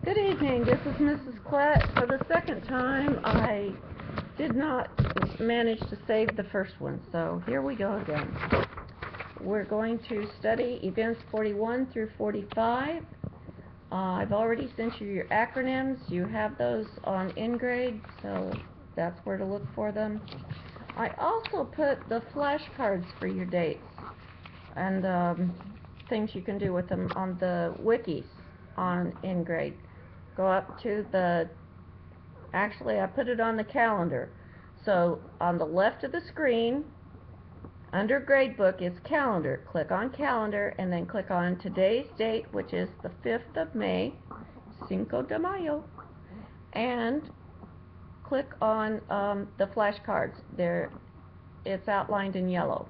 Good evening, this is Mrs. Klett. For the second time, I did not manage to save the first one, so here we go again. We're going to study events 41 through 45. I've already sent you your acronyms. You have those on InGrade, so that's where to look for them. I also put the flashcards for your dates and things you can do with them on the wikis on InGrade. Go up to actually I put it on the calendar. So on the left of the screen, under Gradebook is Calendar. Click on Calendar and then click on today's date, which is the 5th of May, Cinco de Mayo, and click on the flashcards. It's outlined in yellow.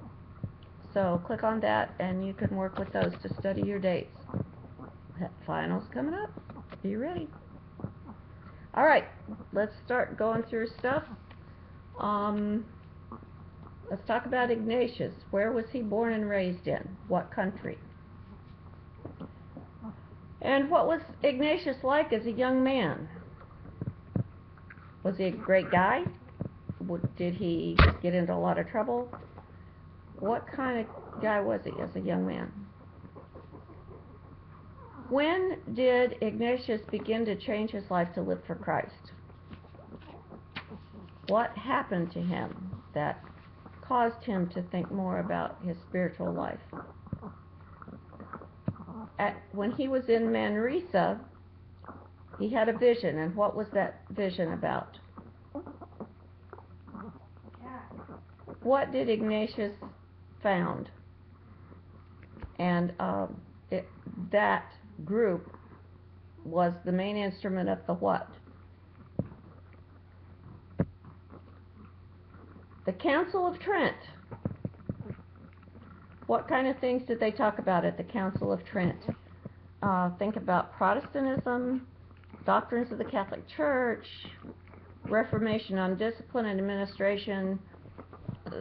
So click on that and you can work with those to study your dates. Finals coming up. Be ready. Alright, let's start going through stuff. Let's talk about Ignatius. Where was he born and raised in? What country? And what was Ignatius like as a young man? Was he a great guy? Did he get into a lot of trouble? What kind of guy was he as a young man? When did Ignatius begin to change his life to live for Christ? What happened to him that caused him to think more about his spiritual life? When he was in Manresa, he had a vision, and what was that vision about? What did Ignatius found? And that group was the main instrument of the what? The Council of Trent. What kind of things did they talk about at the Council of Trent? Think about Protestantism, doctrines of the Catholic Church, Reformation on discipline and administration,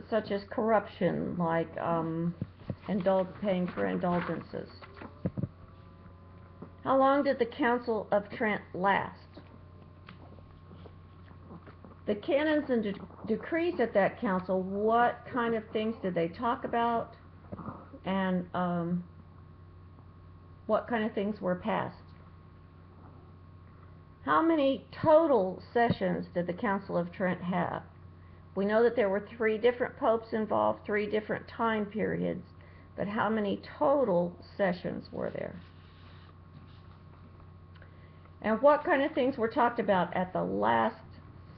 such as corruption, like paying for indulgences. How long did the Council of Trent last? The canons and decrees at that council, what kind of things did they talk about, and what kind of things were passed? How many total sessions did the Council of Trent have? We know that there were 3 different popes involved, 3 different time periods, but how many total sessions were there? And what kind of things were talked about at the last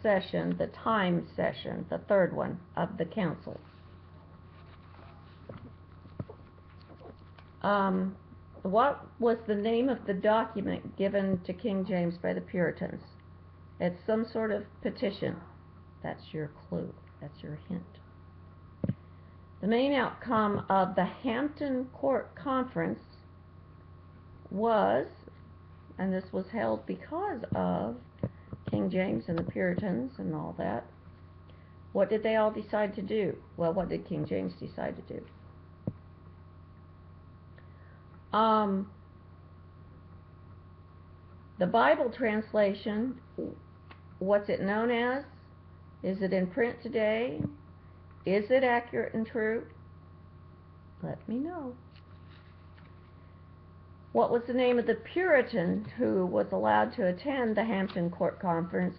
session, the time session, the 3rd one of the council? What was the name of the document given to King James by the Puritans? It's some sort of petition. That's your clue. That's your hint. The main outcome of the Hampton Court Conference was, and this was held because of King James and the Puritans and all that, what did they all decide to do? Well, what did King James decide to do? The Bible translation, what's it known as? Is it in print today? Is it accurate and true? Let me know. What was the name of the Puritan who was allowed to attend the Hampton Court Conference,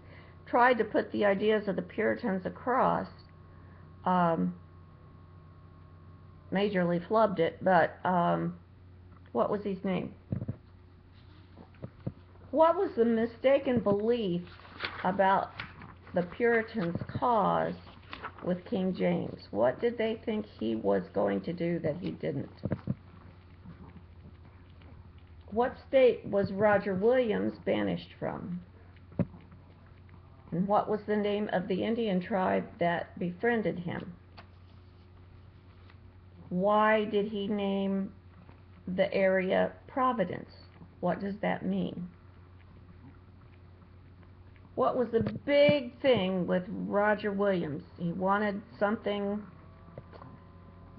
tried to put the ideas of the Puritans across, majorly flubbed it, but what was his name? What was the mistaken belief about the Puritans' cause with King James? What did they think he was going to do that he didn't? What state was Roger Williams banished from? And what was the name of the Indian tribe that befriended him? Why did he name the area Providence? What does that mean? What was the big thing with Roger Williams? He wanted something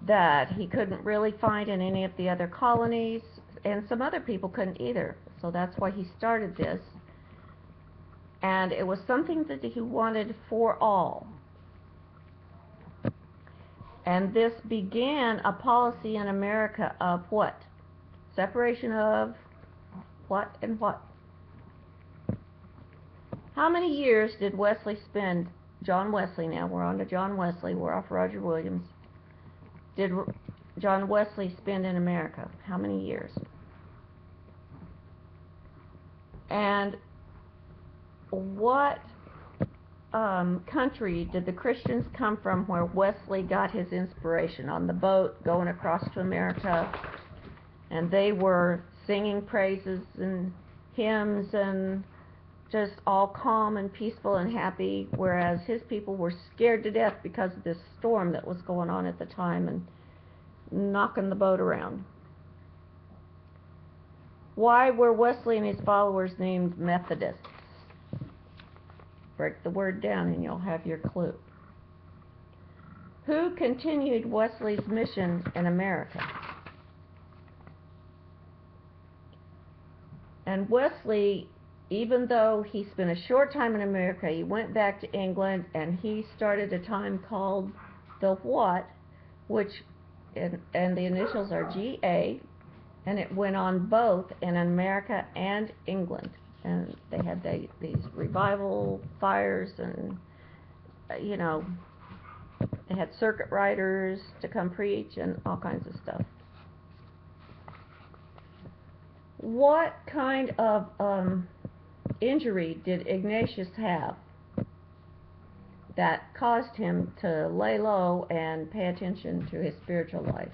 that he couldn't really find in any of the other colonies, and some other people couldn't either. So that's why he started this. And it was something that he wanted for all. And this began a policy in America of what? Separation of what and what? How many years did Wesley spend, John Wesley now, we're on to John Wesley, we're off Roger Williams. Did John Wesley spend in America? How many years? And what country did the Christians come from where Wesley got his inspiration? On the boat going across to America, and they were singing praises and hymns and just all calm and peaceful and happy, whereas his people were scared to death because of this storm that was going on at the time and knocking the boat around. Why were Wesley and his followers named Methodists? Break the word down and you'll have your clue. Who continued Wesley's mission in America? And Wesley, even though he spent a short time in America, he went back to England and he started a time called the What, which, and the initials are GA, and it went on both in America and England. And they had these revival fires, and you know, they had circuit riders to come preach and all kinds of stuff. What kind of injury did Ignatius have that caused him to lay low and pay attention to his spiritual life?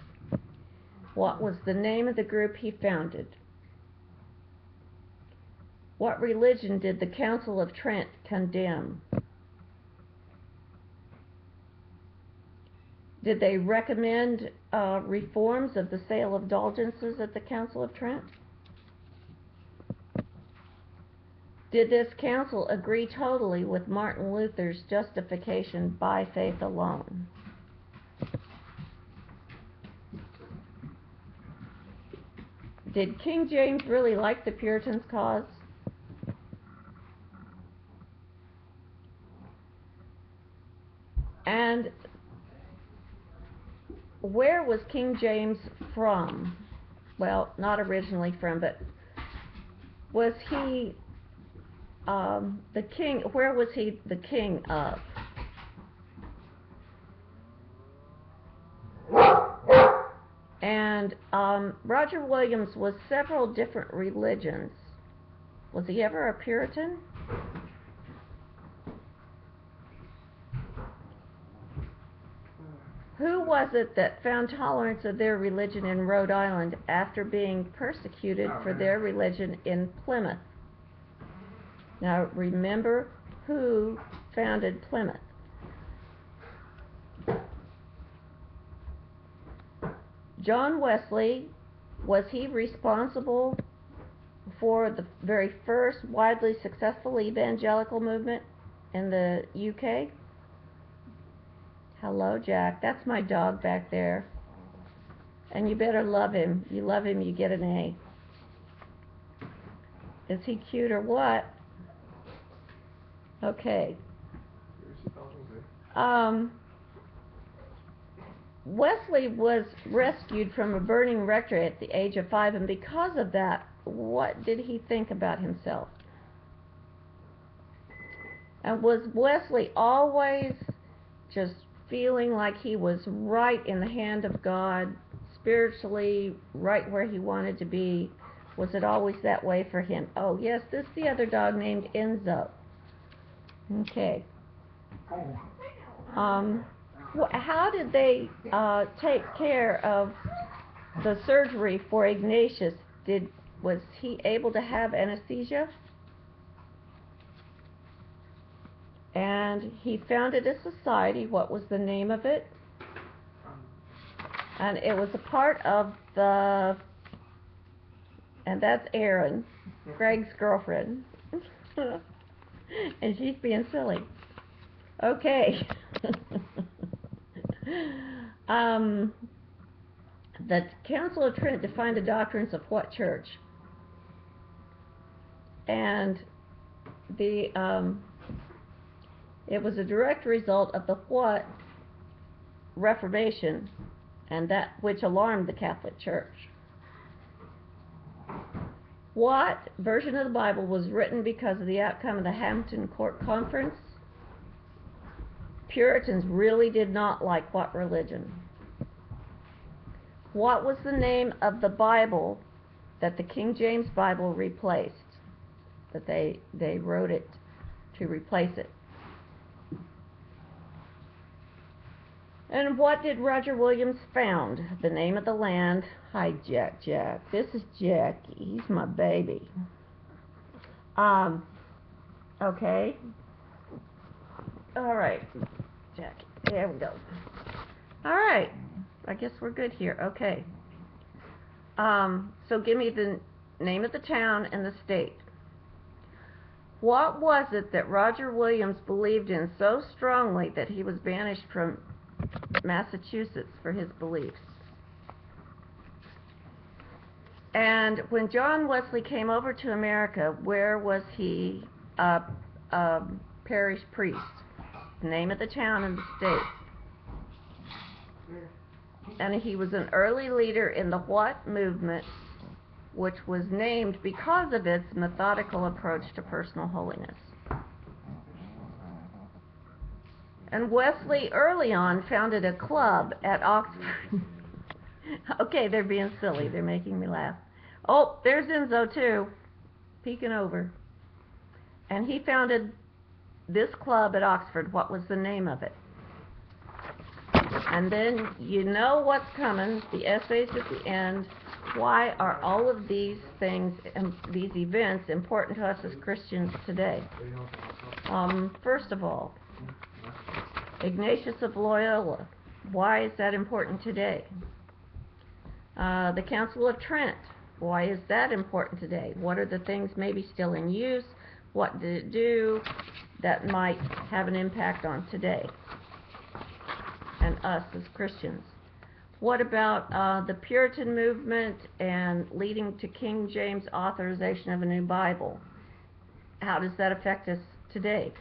What was the name of the group he founded? What religion did the Council of Trent condemn? Did they recommend reforms of the sale of indulgences at the Council of Trent? Did this council agree totally with Martin Luther's justification by faith alone? Did King James really like the Puritans' cause? And where was King James from? Well, not originally from, but was he the king? Where was he the king of? And Roger Williams was several different religions. Was he ever a Puritan? Who was it that found tolerance of their religion in Rhode Island after being persecuted for their religion in Plymouth? Now remember who founded Plymouth. John Wesley. Was he responsible for the very first widely successful evangelical movement in the UK? Hello, Jack. That's my dog back there. And you better love him. You love him, you get an A. Is he cute or what? Okay. Wesley was rescued from a burning rectory at the age of 5, and because of that, what did he think about himself? And was Wesley always just feeling like he was right in the hand of God, spiritually right where he wanted to be? Was it always that way for him? Oh, yes, this is the other dog named Enzo. Okay. How did they take care of the surgery for Ignatius? Was he able to have anesthesia? And he founded a society. What was the name of it? And it was a part of the, and that's Erin, Greg's girlfriend. And she's being silly. Okay. the Council of Trent defined the doctrines of what church? And it was a direct result of the what Reformation, and that which alarmed the Catholic Church. What version of the Bible was written because of the outcome of the Hampton Court Conference? Puritans really did not like what religion? What was the name of the Bible that the King James Bible replaced? That they wrote it to replace it. And what did Roger Williams found? The name of the land. Hi, Jack. This is Jackie. He's my baby. Okay. All right, Jackie. There we go. All right. I guess we're good here. Okay. So give me the name of the town and the state. What was it that Roger Williams believed in so strongly that he was banished from Massachusetts for his beliefs? And when John Wesley came over to America, where was he a parish priest? Name of the town and the state. And he was an early leader in the what movement, which was named because of its methodical approach to personal holiness. And Wesley early on founded a club at Oxford. Okay, they're being silly. They're making me laugh. Oh, there's Enzo too, peeking over. And he founded this club at Oxford. What was the name of it? And then you know what's coming, the essays at the end. Why are all of these things, these events, important to us as Christians today? First of all, Ignatius of Loyola. Why is that important today? The Council of Trent. Why is that important today? What are the things maybe still in use? What did it do that might have an impact on today and us as Christians? What about the Puritan movement and leading to King James authorization of a new Bible? How does that affect us today?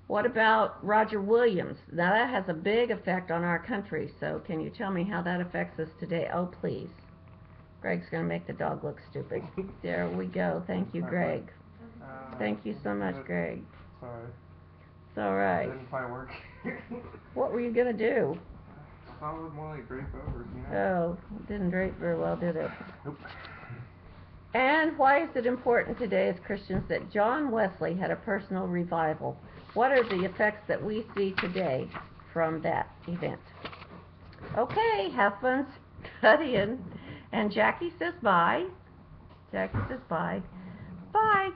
What about Roger Williams? Now that has a big effect on our country, so can you tell me how that affects us today? Oh, please. Greg's going to make the dog look stupid. There we go. Thank you, Greg. Thank you so much, Greg. Sorry. It's all right. It didn't quite work. What were you going to do? I thought it was more like drape over, you know? Oh, it didn't drape very well, did it? Nope. And why is it important today as Christians that John Wesley had a personal revival? What are the effects that we see today from that event? Okay, have fun studying. And Jackie says bye. Jackie says bye. Bye.